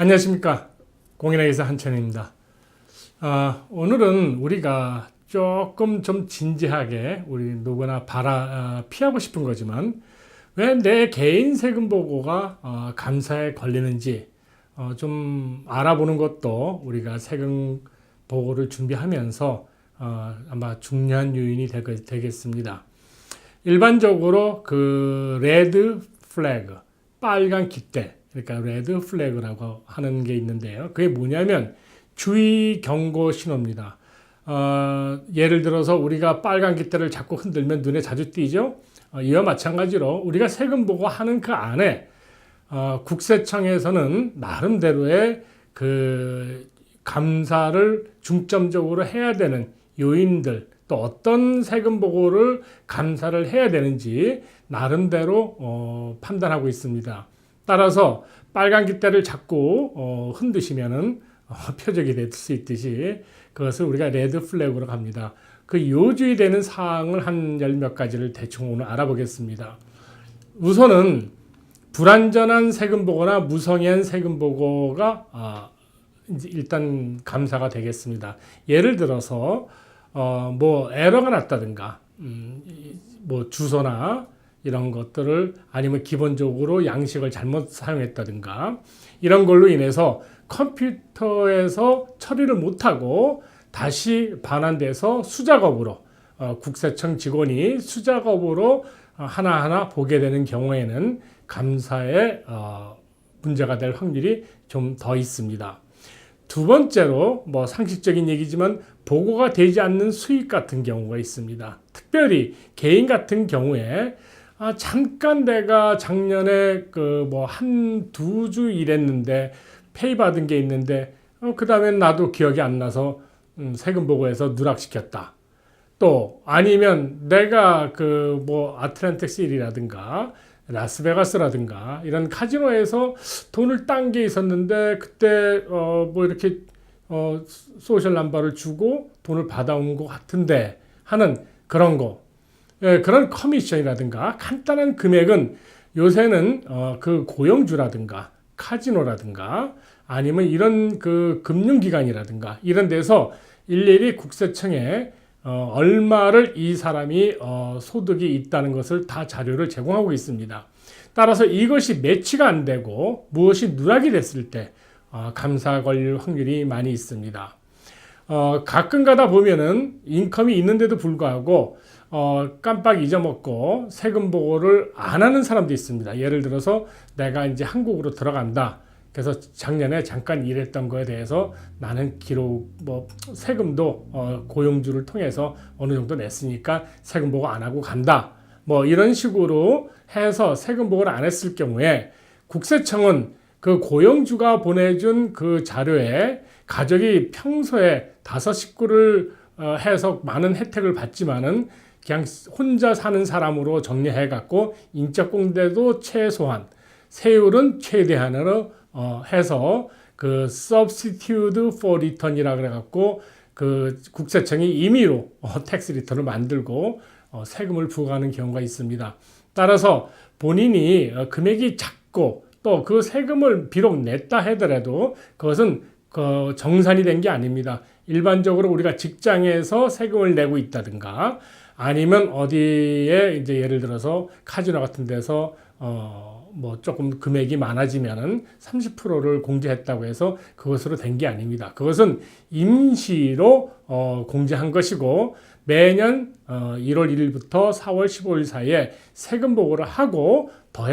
안녕하십니까. 공인회계사 한천입니다. 오늘은 우리가 조금 좀 진지하게 우리 누구나 피하고 싶은 거지만 왜 내 개인 세금 보고가 감사에 걸리는지 좀 알아보는 것도 우리가 세금 보고를 준비하면서 아마 중요한 요인이 되겠습니다. 일반적으로 그 레드 플래그, 빨간 깃대, 그러니까 레드 플래그라고 하는 게 있는데요. 그게 뭐냐면 주의 경고 신호입니다. 예를 들어서 우리가 빨간 깃대를 자꾸 흔들면 눈에 자주 띄죠. 이와 마찬가지로 우리가 세금 보고하는 그 안에 국세청에서는 나름대로의 그 감사를 중점적으로 해야 되는 요인들, 또 어떤 세금 보고를 감사를 해야 되는지 나름대로 판단하고 있습니다. 따라서 빨간 깃대를 자꾸 흔드시면은 표적이 될 수 있듯이 그것을 우리가 레드 플래그로 합니다. 그 요주의 되는 사항을 한 열 몇 가지를 대충 오늘 알아보겠습니다. 우선은 불완전한 세금 보고나 무성의한 세금 보고가 일단 감사가 되겠습니다. 예를 들어서 뭐 에러가 났다든가 뭐 주소나 이런 것들을 아니면 기본적으로 양식을 잘못 사용했다든가 이런 걸로 인해서 컴퓨터에서 처리를 못하고 다시 반환돼서 수작업으로 국세청 직원이 수작업으로 하나하나 보게 되는 경우에는 감사에 문제가 될 확률이 좀 더 있습니다. 두 번째로 뭐 상식적인 얘기지만 보고가 되지 않는 수익 같은 경우가 있습니다. 특별히 개인 같은 경우에 잠깐 내가 작년에 그 뭐 한 두 주 일했는데 페이 받은 게 있는데 그 다음엔 나도 기억이 안 나서 세금 보고해서 누락시켰다. 또 아니면 내가 그 뭐 아틀란틱 시티라든가 라스베가스라든가 이런 카지노에서 돈을 딴 게 있었는데 그때 뭐 이렇게 소셜 넘버를 주고 돈을 받아온 것 같은데 하는 그런 거. 예, 그런 커미션이라든가 간단한 금액은 요새는 그 고용주라든가 카지노라든가 아니면 이런 그 금융기관이라든가 이런 데서 일일이 국세청에 얼마를 이 사람이 소득이 있다는 것을 다 자료를 제공하고 있습니다. 따라서 이것이 매치가 안 되고 무엇이 누락이 됐을 때 감사 걸릴 확률이 많이 있습니다. 가끔 가다 보면은 인컴이 있는데도 불구하고 깜빡 잊어먹고 세금 보고를 안 하는 사람도 있습니다. 예를 들어서 내가 이제 한국으로 들어간다. 그래서 작년에 잠깐 일했던 거에 대해서 나는 기록 뭐 세금도 고용주를 통해서 어느 정도 냈으니까 세금 보고 안 하고 간다. 뭐 이런 식으로 해서 세금 보고를 안 했을 경우에 국세청은 그 고용주가 보내준 그 자료에 가족이 평소에 5식구를 해서 많은 혜택을 받지만은 그냥 혼자 사는 사람으로 정리해 갖고 인적 공개도 최소한 세율은 최대한으로 해서 그 substitute for return이라 그래 갖고 그 국세청이 임의로 텍스 리턴을 만들고 세금을 부과하는 경우가 있습니다. 따라서 본인이 금액이 작고 또 그 세금을 비록 냈다 하더라도 그것은 정산이 된 게 아닙니다. 일반적으로 우리가 직장에서 세금을 내고 있다든가 아니면 어디에 이제 예를 들어서 카지노 같은 데서 뭐 조금 금액이 많아지면은 30%를 공제했다고 해서 그것으로 된 게 아닙니다. 그것은 임시로 공제한 것이고 매년 1월 1일부터 4월 15일 사이에 세금 보고를 하고 더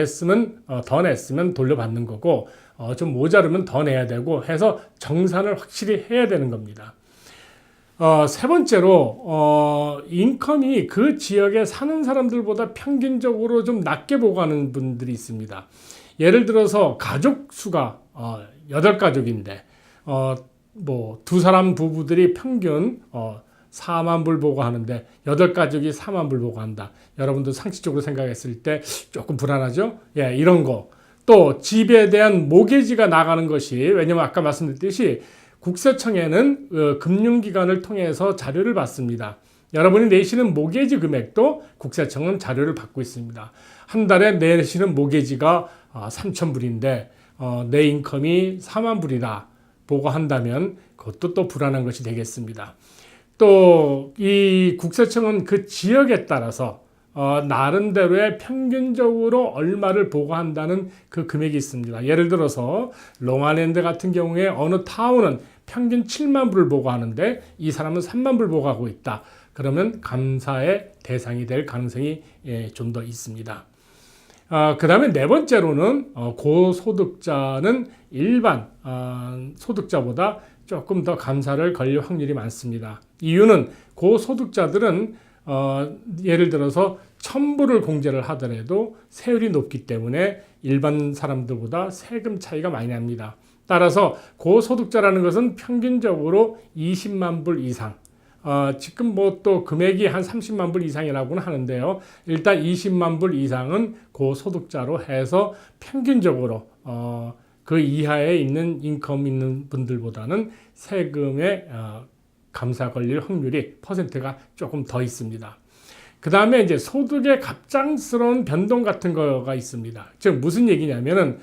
냈으면 돌려받는 거고 좀 모자르면 더 내야 되고 해서 정산을 확실히 해야 되는 겁니다. 세 번째로 인컴이 그 지역에 사는 사람들보다 평균적으로 좀 낮게 보고하는 분들이 있습니다. 예를 들어서 가족 수가 8가족인데 뭐 두 사람 부부들이 평균 4만 불 보고하는데 8가족이 4만 불 보고한다. 여러분도 상식적으로 생각했을 때 조금 불안하죠? 예, 이런 거. 또 집에 대한 모기지가 나가는 것이 왜냐면 아까 말씀드렸듯이 국세청에는 금융기관을 통해서 자료를 받습니다. 여러분이 내시는 모기지 금액도 국세청은 자료를 받고 있습니다. 한 달에 내시는 모기지가 3,000불인데 내 인컴이 4만 불이다 보고한다면 그것도 또 불안한 것이 되겠습니다. 또 이 국세청은 그 지역에 따라서 나름대로의 평균적으로 얼마를 보고한다는 그 금액이 있습니다. 예를 들어서 롱아일랜드 같은 경우에 어느 타운은 평균 7만 불을 보고하는데 이 사람은 3만 불 보고하고 있다. 그러면 감사의 대상이 될 가능성이 좀 더 있습니다. 그 다음에 네 번째로는 고소득자는 일반 소득자보다 조금 더 감사를 걸릴 확률이 많습니다. 이유는 고소득자들은 예를 들어서 1,000불을 공제를 하더라도 세율이 높기 때문에 일반 사람들보다 세금 차이가 많이 납니다. 따라서 고소득자라는 것은 평균적으로 20만 불 이상, 지금 뭐 또 금액이 한 30만 불 이상이라고는 하는데요. 일단 20만 불 이상은 고소득자로 해서 평균적으로 그 이하에 있는 인컴 있는 분들보다는 세금에 감사 걸릴 확률이 퍼센트가 조금 더 있습니다. 그 다음에 이제 소득의 갑작스러운 변동 같은 거가 있습니다. 즉 무슨 얘기냐면은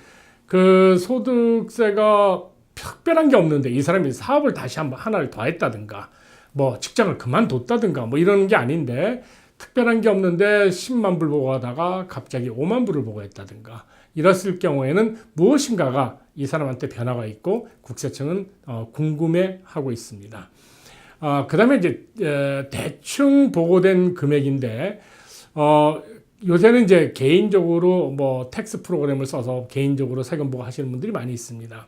그 소득세가 특별한 게 없는데 이 사람이 사업을 다시 한번 하나를 더 했다든가 뭐 직장을 그만뒀다든가 뭐 이런 게 아닌데 특별한 게 없는데 10만 불 보고 하다가 갑자기 5만 불을 보고 했다든가 이랬을 경우에는 무엇인가가 이 사람한테 변화가 있고 국세청은 궁금해하고 있습니다. 그 다음에 이제 대충 보고된 금액인데 요새는 이제 개인적으로 뭐 텍스 프로그램을 써서 개인적으로 세금 보고하시는 분들이 많이 있습니다.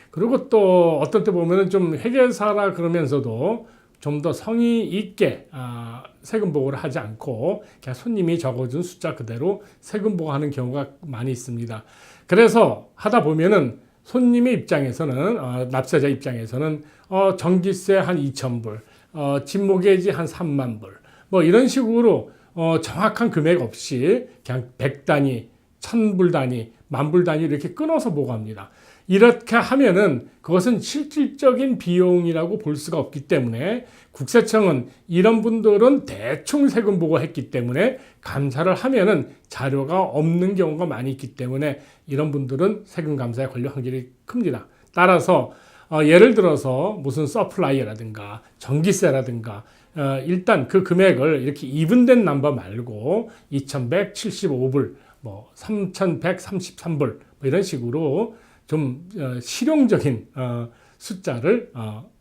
그리고 또 어떤 때 보면은 좀 회계사라 그러면서도 좀 더 성의 있게 세금 보고를 하지 않고 그냥 손님이 적어준 숫자 그대로 세금 보고하는 경우가 많이 있습니다. 그래서 하다 보면은 손님의 입장에서는 납세자 입장에서는 전기세 한 2,000불, 집모기지 한 3만 불, 뭐 이런 식으로 정확한 금액 없이 그냥 100단위, 1,000불 단위, 만불 단위 이렇게 끊어서 보고합니다. 이렇게 하면은 그것은 실질적인 비용이라고 볼 수가 없기 때문에 국세청은 이런 분들은 대충 세금 보고했기 때문에 감사를 하면은 자료가 없는 경우가 많이 있기 때문에 이런 분들은 세금 감사에 걸릴 확률이 큽니다. 따라서 예를 들어서 무슨 서플라이라든가 전기세라든가 일단 그 금액을 이렇게 이분된 넘버 말고 2,175불, 뭐 3,133불 뭐 이런 식으로 좀 실용적인 숫자를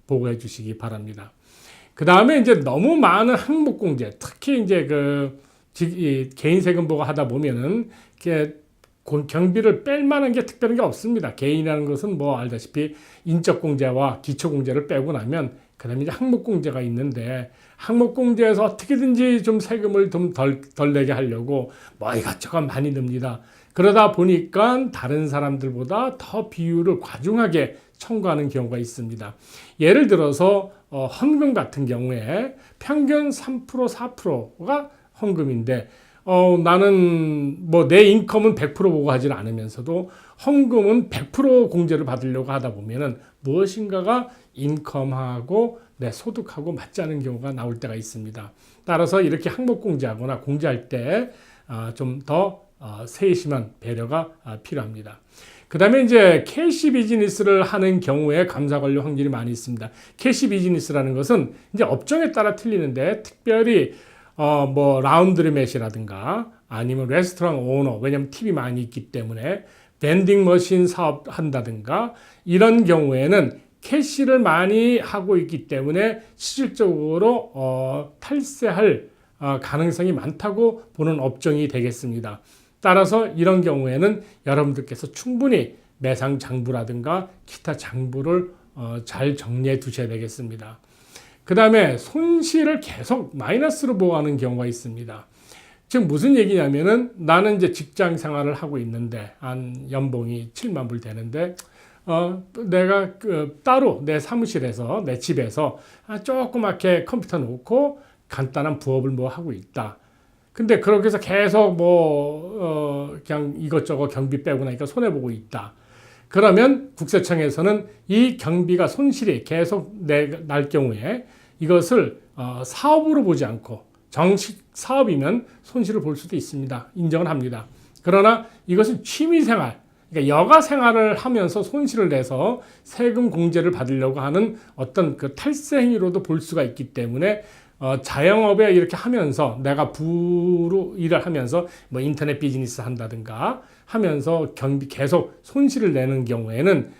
보고해 주시기 바랍니다. 그 다음에 이제 너무 많은 항목공제, 특히 이제 개인 세금 보고 하다 보면은 경비를 뺄 만한 게 특별한 게 없습니다. 개인이라는 것은 뭐 알다시피 인적공제와 기초공제를 빼고 나면 그다음에 이제 항목공제가 있는데 항목공제에서 어떻게든지 좀 세금을 좀 덜 내게 하려고 뭐 이것저것 많이 듭니다. 그러다 보니까 다른 사람들보다 더 비율을 과중하게 청구하는 경우가 있습니다. 예를 들어서 헌금 같은 경우에 평균 3% 4%가 헌금인데 나는 뭐 내 인컴은 100% 보고 하지는 않으면서도 헌금은 100% 공제를 받으려고 하다 보면은 무엇인가가 인컴하고 내 소득하고 맞지 않은 경우가 나올 때가 있습니다. 따라서 이렇게 항목 공제하거나 공제할 때 좀 더 세심한 배려가 필요합니다. 그 다음에 이제 캐시 비즈니스를 하는 경우에 감사 관련 확률이 많이 있습니다. 캐시 비즈니스라는 것은 이제 업종에 따라 틀리는데 특별히 뭐 라운드리맷이라든가 아니면 레스토랑 오너, 왜냐면 팁이 많이 있기 때문에 벤딩 머신 사업 한다든가 이런 경우에는 캐시를 많이 하고 있기 때문에 실질적으로 탈세할 가능성이 많다고 보는 업종이 되겠습니다. 따라서 이런 경우에는 여러분들께서 충분히 매상 장부라든가 기타 장부를 잘 정리해 두셔야 되겠습니다. 그 다음에 손실을 계속 마이너스로 보고하는 경우가 있습니다. 즉 무슨 얘기냐면은 나는 이제 직장 생활을 하고 있는데 한 연봉이 7만 불 되는데 내가 따로 내 사무실에서 내 집에서 조그맣게 컴퓨터 놓고 간단한 부업을 뭐 하고 있다. 근데 그렇게 해서 계속 그냥 이것저것 경비 빼고 나니까 손해보고 있다. 그러면 국세청에서는 이 경비가 손실이 계속 날 경우에 이것을 사업으로 보지 않고 정식 사업이면 손실을 볼 수도 있습니다. 인정을 합니다. 그러나 이것은 취미생활, 그러니까 여가 생활을 하면서 손실을 내서 세금 공제를 받으려고 하는 어떤 그 탈세 행위로도 볼 수가 있기 때문에 자영업에 이렇게 하면서 내가 부로 일을 하면서 뭐 인터넷 비즈니스 한다든가 하면서 계속 손실을 내는 경우에는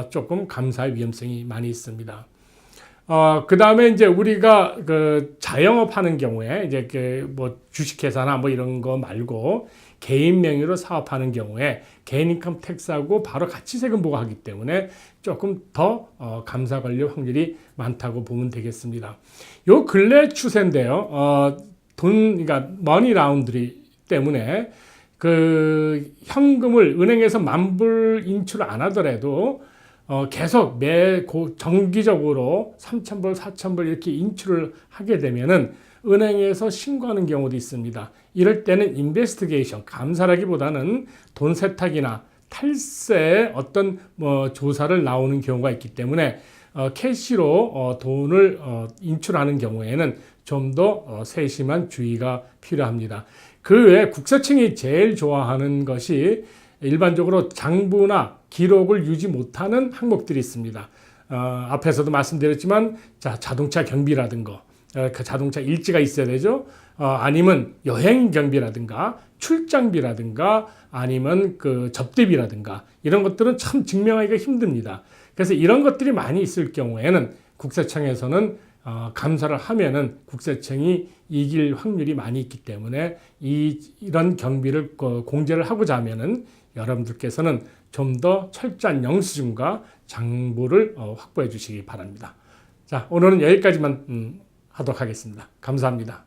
조금 감사의 위험성이 많이 있습니다. 그 다음에 이제 우리가 그 자영업 하는 경우에 이제 그 뭐 주식회사나 뭐 이런 거 말고 개인 명의로 사업하는 경우에 개인 인컴 텍스하고 바로 같이 세금 부과하기 때문에 조금 더 감사 관리 확률이 많다고 보면 되겠습니다. 요 근래 추세인데요. 그러니까 머니 라운드리 때문에 그 현금을 은행에서 만불 인출을 안 하더라도 계속 정기적으로 3,000불, 4,000불 이렇게 인출을 하게 되면은 은행에서 신고하는 경우도 있습니다. 이럴 때는 인베스티게이션, 감사라기보다는 돈 세탁이나 탈세의 어떤 조사를 나오는 경우가 있기 때문에 캐시로 돈을 인출하는 경우에는 좀 더 세심한 주의가 필요합니다. 그 외에 국세청이 제일 좋아하는 것이 일반적으로 장부나 기록을 유지 못하는 항목들이 있습니다. 앞에서도 말씀드렸지만 자동차 경비라든가 그 자동차 일지가 있어야 되죠. 아니면 여행 경비라든가 출장비라든가 아니면 그 접대비라든가 이런 것들은 참 증명하기가 힘듭니다. 그래서 이런 것들이 많이 있을 경우에는 국세청에서는 감사를 하면은 국세청이 이길 확률이 많이 있기 때문에 이런 경비를 공제를 하고자 하면은 여러분들께서는 좀 더 철저한 영수증과 장부를 확보해 주시기 바랍니다. 자, 오늘은 여기까지만 하도록 하겠습니다. 감사합니다.